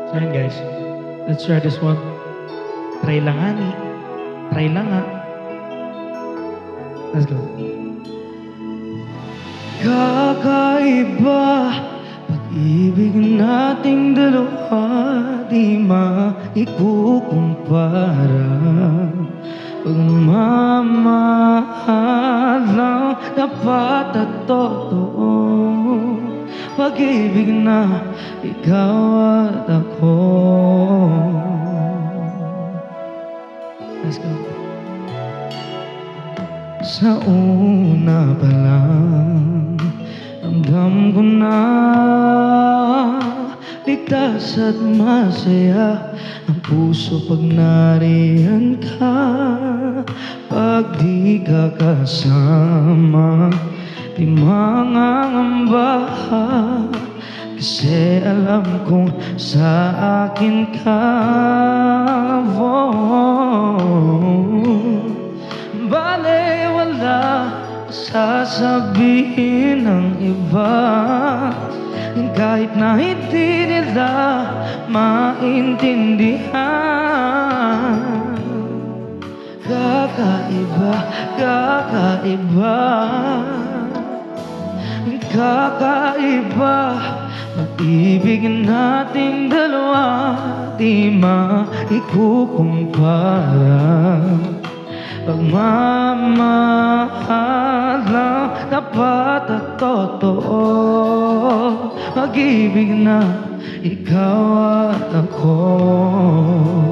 So yun guys, let's try this one. Try lang nga ni. Try lang nga. Let's go. Kakaiba pag-ibig nating dalawa, di maikukumpara. Pagmamahal lang dapat at totoo, pag-ibig na ikaw at ako. Let's go. Sa una pa lang, ramdam ko na ligtas at masaya ang puso pag nariyan ka. Pag di ka kasama, di mangangamba, kasi alam kong sa akin ka. Bale wala sasabihin ng iba, kahit na hindi nila maintindihan. Kakaiba, kakaiba, kakaiba pag-ibig nating dalawa, di maikukumpara. Pagmamahal lang dapat at totoo, pag-ibig na ikaw at ako.